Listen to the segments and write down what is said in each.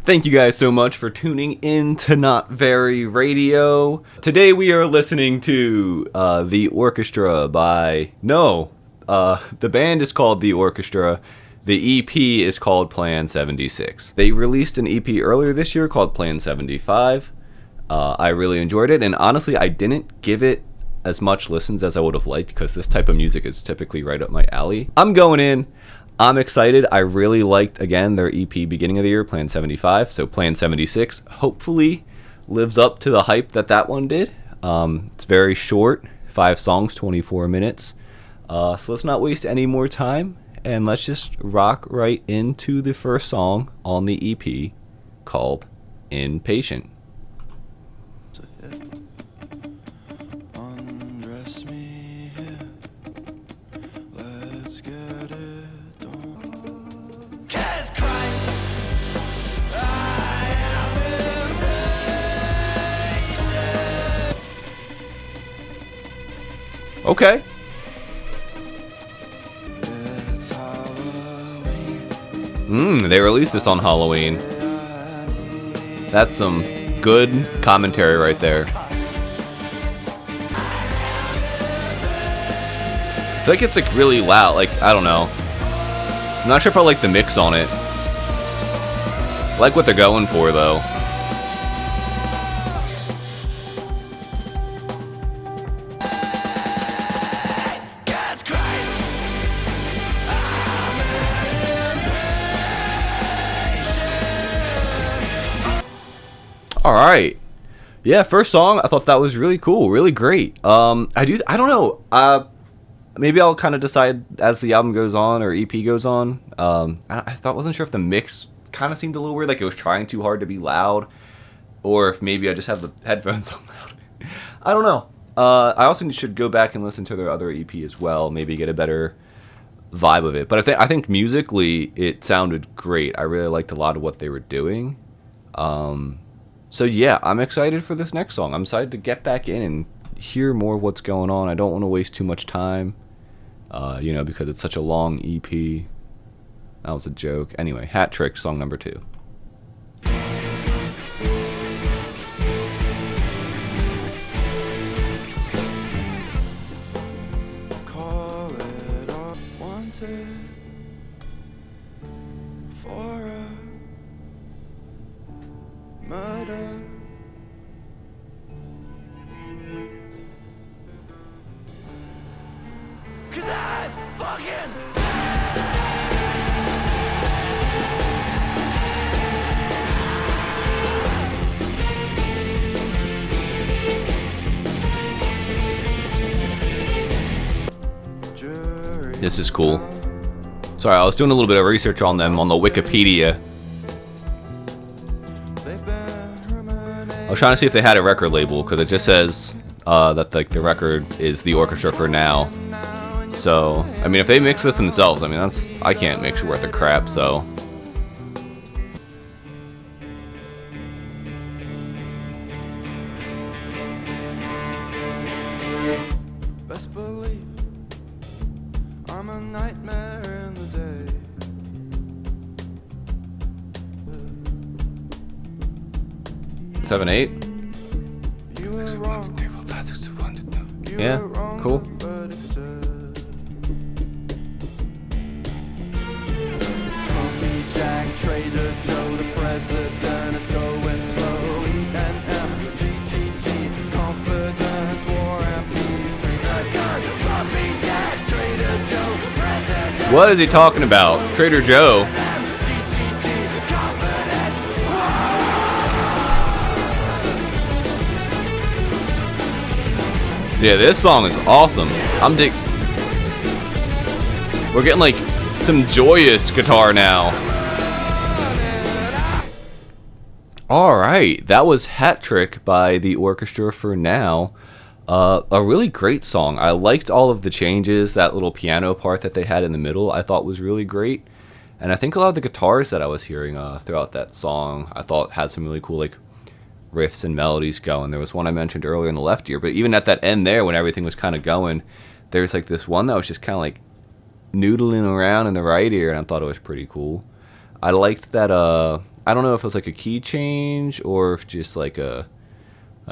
Thank you guys so much for tuning in to Not Very Radio. Today we are listening to The Orchestra by... No, the band is called The Orchestra. The EP is called Plan 76. They released an EP earlier this year called Plan 75. I really enjoyed it, and honestly, I didn't give it as much listens as I would have liked because this type of music is typically right up my alley. I'm going in. I'm excited. I really liked, again, their EP beginning of the year, Plan 75. So Plan 76 hopefully lives up to the hype that one did. It's very short, 5 songs, 24 minutes. So let's not waste any more time, and let's just rock right into the first song on the EP called Impatient. Okay. They released this on Halloween. That's some good commentary right there. I feel like it's like really loud. Like, I don't know. I'm not sure if I like the mix on it. I like what they're going for though. All right, yeah. First song, I thought that was really cool, really great. I don't know. Maybe I'll kind of decide as the album goes on or EP goes on. Wasn't sure if the mix kind of seemed a little weird, like it was trying too hard to be loud, or if maybe I just have the headphones on loud. I don't know. I also should go back and listen to their other EP as well, maybe get a better vibe of it. But I think musically it sounded great. I really liked a lot of what they were doing. So yeah, I'm excited for this next song. I'm excited to get back in and hear more of what's going on. I don't want to waste too much time, because it's such a long EP. That was a joke. Anyway, Hat Trick, song number 2. Call it all wanted for a murder. Cause I was fucking This is cool. Sorry, I was doing a little bit of research on them on the Wikipedia. I was trying to see if they had a record label, because it just says that the record is The Orchestra for now. So, I mean, if they mix this themselves, I mean, I can't mix worth of crap, so. best believe I'm a nightmare in the day. 7, 8. You were wrong. Yeah, cool. But it's just Smoky Jack, Trader Joe, the president is going slow. E-N-M, G-G-G, confidence, war and peace. Smoky Jack, Trader Joe, president. What is he talking about? Trader Joe? Yeah, this song is awesome. We're getting like some joyous guitar now. Alright, that was Hat Trick by The Orchestra for now. A really great song. I liked all of the changes. That little piano part that they had in the middle I thought was really great. And I think a lot of the guitars that I was hearing throughout that song I thought had some really cool like riffs and melodies going. There was one I mentioned earlier in the left ear, but even at that end there when everything was kind of going, there's like this one that was just kind of like noodling around in the right ear, and I thought it was pretty cool. I liked that I don't know if it was like a key change or if just like a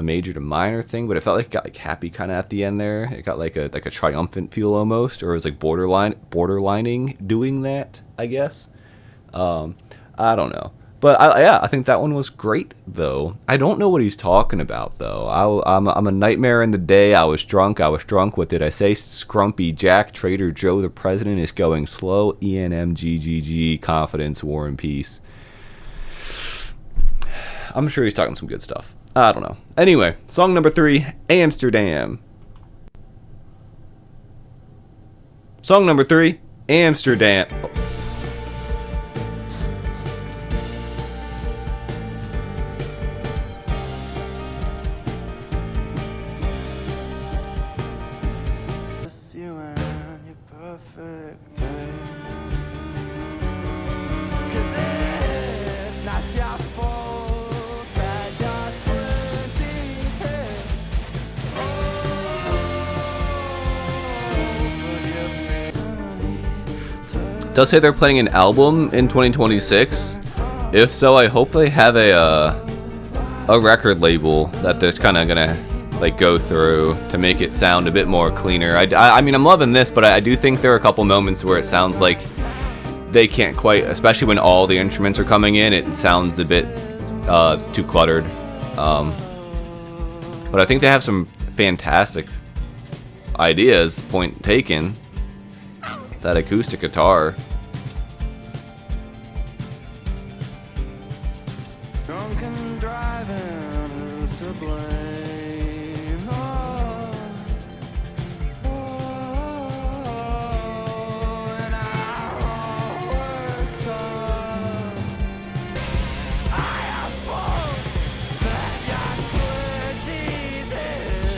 major to minor thing, but it felt like it got like happy kind of at the end there. It got like a triumphant feel almost, or it was like borderlining doing that, I guess. I don't know, but I think that one was great though. I don't know what he's talking about though. I'm a nightmare in the day. I was drunk. What did I say? Scrumpy Jack, Trader Joe, the president is going slow. ENMGGG, confidence, war and peace. I'm sure he's talking some good stuff. I don't know. Anyway, song number 3, Amsterdam. Song number 3, Amsterdam. Oh. Just you and your perfect day. 'Cause it's not your fault that your 20s hit. Oh, forgive me. Does say they're planning an album in 2026. If so, I hope they have a record label that they're kind of gonna like go through to make it sound a bit more cleaner. I mean, I'm loving this, but I do think there are a couple moments where it sounds like they can't quite, especially when all the instruments are coming in. It sounds a bit too cluttered. But I think they have some fantastic ideas. Point taken. That acoustic guitar. Drunken driving, who's to blame? Oh, and I worked hard. I have fun that your 20s hit.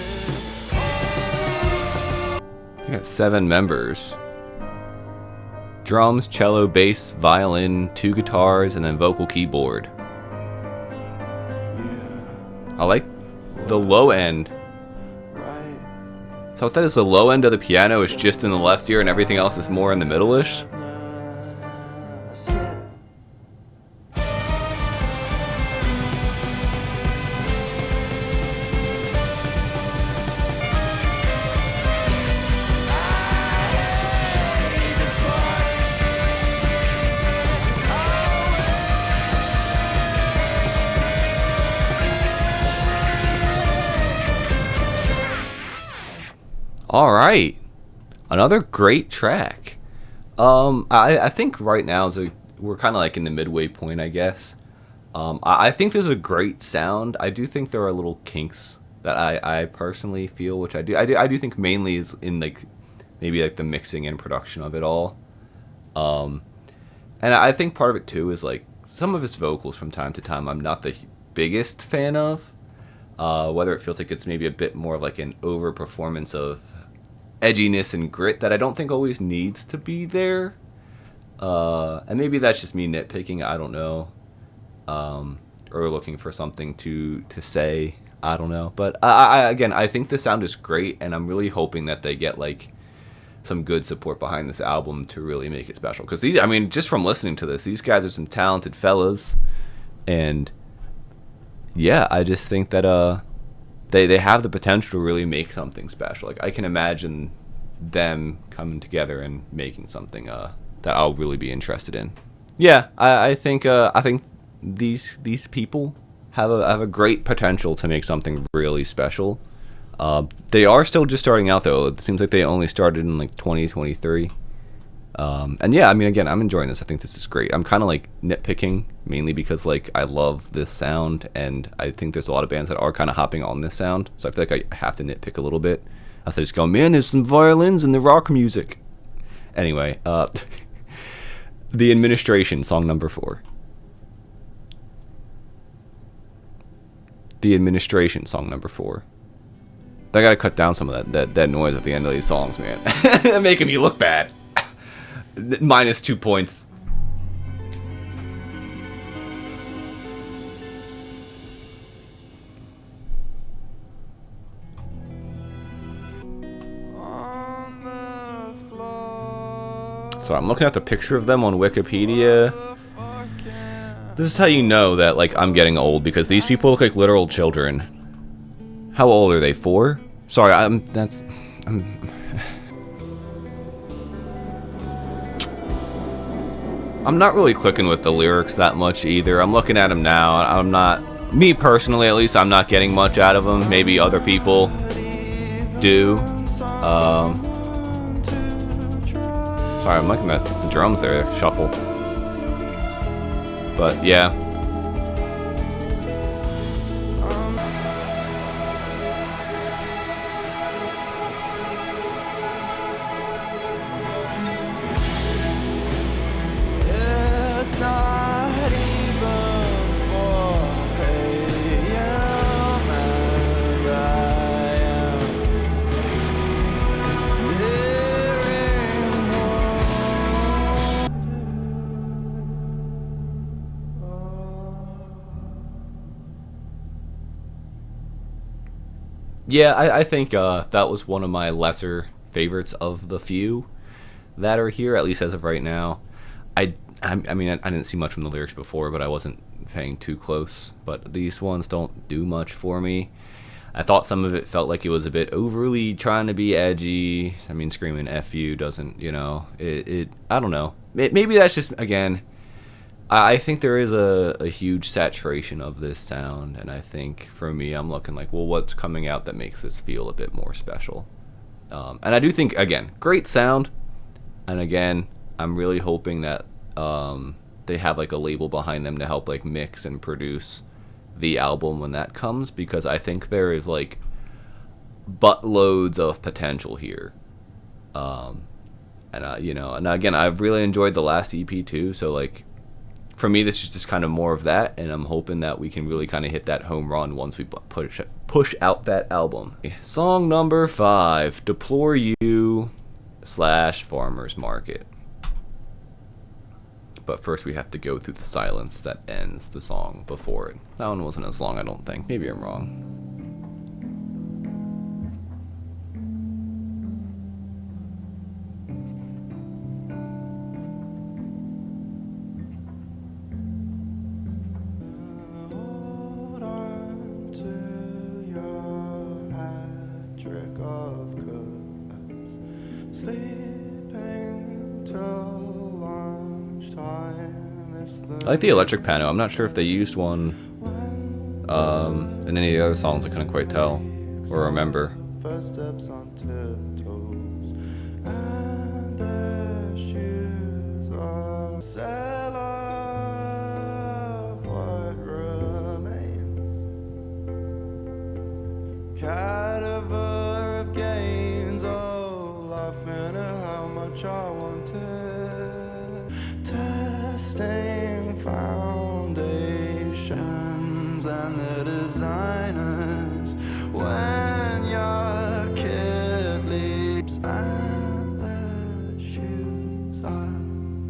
They got 7 members. Drums, cello, bass, violin, 2 guitars, and then vocal keyboard. I like the low end. Right. So what that is, the low end of the piano is just in the left ear and everything else is more in the middle-ish. All right, another great track. I think right now we're kind of like in the midway point, I guess. I think there's a great sound. I do think there are little kinks that I personally feel, which I do think mainly is in like maybe like the mixing and production of it all. And I think part of it too is like some of his vocals from time to time I'm not the biggest fan of. Whether it feels like it's maybe a bit more like an over performance of edginess and grit that I don't think always needs to be there. And maybe that's just me nitpicking, I don't know. Or looking for something to say, I don't know. But I think the sound is great, and I'm really hoping that they get like some good support behind this album to really make it special. Because these, I mean, just from listening to this, these guys are some talented fellas. And yeah, I just think that they have the potential to really make something special. Like I can imagine them coming together and making something that I'll really be interested in. Yeah, I think these people have a great potential to make something really special. They are still just starting out though. It seems like they only started in like 2023. And yeah, I mean, again, I'm enjoying this. I think this is great. I'm kind of like nitpicking mainly because like I love this sound, and I think there's a lot of bands that are kind of hopping on this sound. So I feel like I have to nitpick a little bit. I just go, man, there's some violins in the rock music. Anyway, The Administration, song number 4. The Administration, song number 4. I gotta cut down some of that noise at the end of these songs, man. They're making me look bad. Minus 2 points. On the floor. So I'm looking at the picture of them on Wikipedia. This is how you know that, like, I'm getting old, because these people look like literal children. How old are they? 4? Sorry, I'm not really clicking with the lyrics that much either. I'm looking at them now. I'm not, me personally at least, I'm not getting much out of them. Maybe other people do. Sorry, I'm liking the drums there, shuffle. But yeah. It's not even 4 a.m. and I am nearing Yeah, I think that was one of my lesser favorites of the few that are here, at least as of right now. I mean, I didn't see much from the lyrics before, but I wasn't paying too close. But these ones don't do much for me. I thought some of it felt like it was a bit overly trying to be edgy. I mean, screaming F you doesn't, you know, I don't know. Maybe that's just, again, I think there is a huge saturation of this sound, and I think for me, I'm looking like, well, what's coming out that makes this feel a bit more special? And I do think, again, great sound, and again, I'm really hoping that they have like a label behind them to help like mix and produce the album when that comes, because I think there is like buttloads of potential here. And you know, and again, I've really enjoyed the last EP too, so like, for me, this is just kind of more of that, and I'm hoping that we can really kind of hit that home run once we push out that album. Song number 5, Deplore You / Farmer's Market. But first we have to go through the silence that ends the song before it. That one wasn't as long, I don't think. Maybe I'm wrong. I like the electric piano. I'm not sure if they used one in any of the other songs. I couldn't quite tell or remember. First steps on tiptoes, and their shoes are sell off what remains. Cadaver of gains, oh, laughing at how much I wanted. Testing foundations and the designers when your kid leaps and the shoes are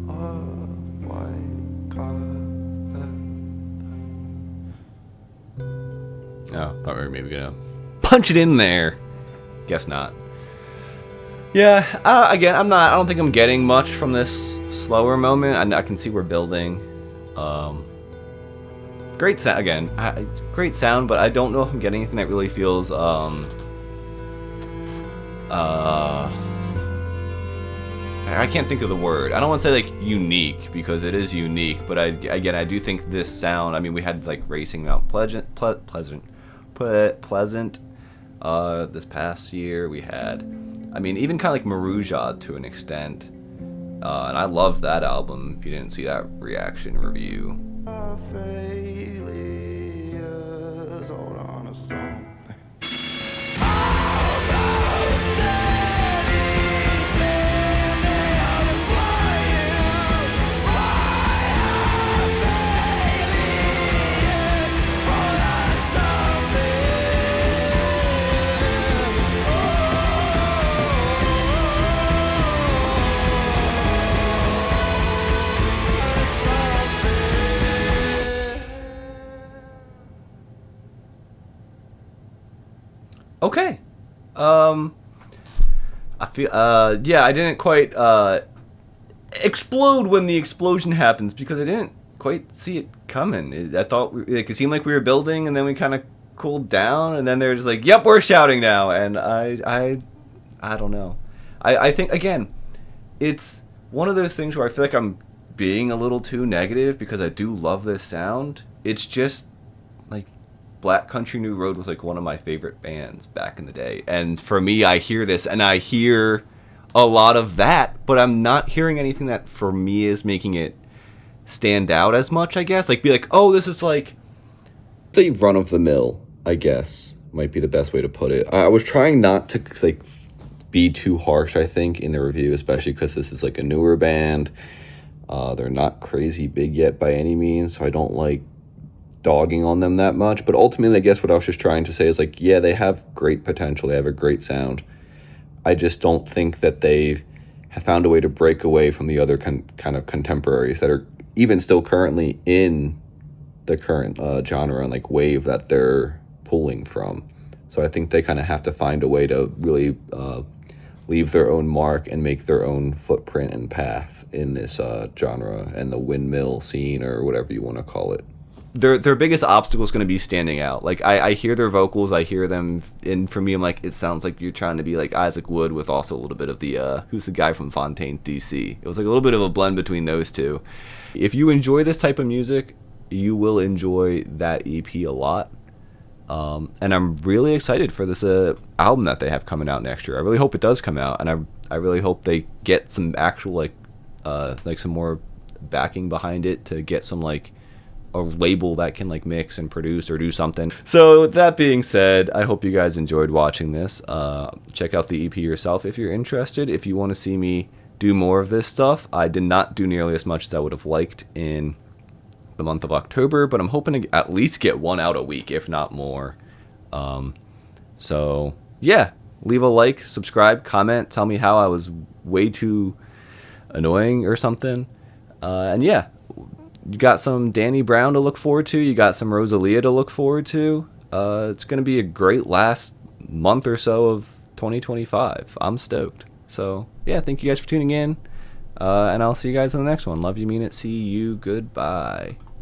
of white color. Oh, thought we were maybe gonna punch it in there. Guess not. Yeah, again, I don't think I'm getting much from this slower moment. I can see we're building. Great sound, again, great sound, but I don't know if I'm getting anything that really feels, I can't think of the word. I don't want to say, like, unique, because it is unique, but I do think this sound, I mean, we had, like, Racing Mount Pleasant, this past year. We had, I mean, even kind of like Marujad to an extent. And I love that album, if you didn't see that reaction review. Failures, hold on to something. Okay. I feel, yeah, I didn't quite, explode when the explosion happens, because I didn't quite see it coming. I thought it seemed like we were building, and then we kind of cooled down, and then they're just like, "Yep, we're shouting now." And I don't know. I think again, it's one of those things where I feel like I'm being a little too negative because I do love this sound. It's just like Black Country New Road was like one of my favorite bands back in the day, and for me, I hear this and I hear a lot of that, but I'm not hearing anything that for me is making it stand out as much, I guess. Like, be like, oh, this is like, say, run of the mill, I guess, might be the best way to put it. I was trying not to, like, be too harsh, I think, in the review, especially because this is, like, a newer band. They're not crazy big yet by any means, so I don't like dogging on them that much. But ultimately, I guess what I was just trying to say is, like, yeah, they have great potential. They have a great sound. I just don't think that they have found a way to break away from the other kind of contemporaries that are even still currently in the current genre and like wave that they're pulling from. So I think they kind of have to find a way to really leave their own mark and make their own footprint and path in this genre and the windmill scene, or whatever you want to call it. Their biggest obstacle is going to be standing out. Like, I hear their vocals, I hear them, and for me, I'm like, it sounds like you're trying to be like Isaac Wood with also a little bit of the, who's the guy from Fontaine, DC? It was like a little bit of a blend between those two. If you enjoy this type of music, you will enjoy that EP a lot. And I'm really excited for this album that they have coming out next year. I really hope it does come out, and I really hope they get some actual, like some more backing behind it to get some, like, a label that can like mix and produce or do something. So with that being said, I hope you guys enjoyed watching this. Check out the EP yourself if you're interested. If you want to see me do more of this stuff, I did not do nearly as much as I would have liked in the month of October, but I'm hoping to at least get one out a week, if not more. So yeah, leave a like, subscribe, comment, tell me how I was way too annoying or something. And yeah, you got some Danny Brown to look forward to. You got some Rosalia to look forward to. It's going to be a great last month or so of 2025. I'm stoked. So, yeah, thank you guys for tuning in. And I'll see you guys in the next one. Love you, mean it. See you. Goodbye.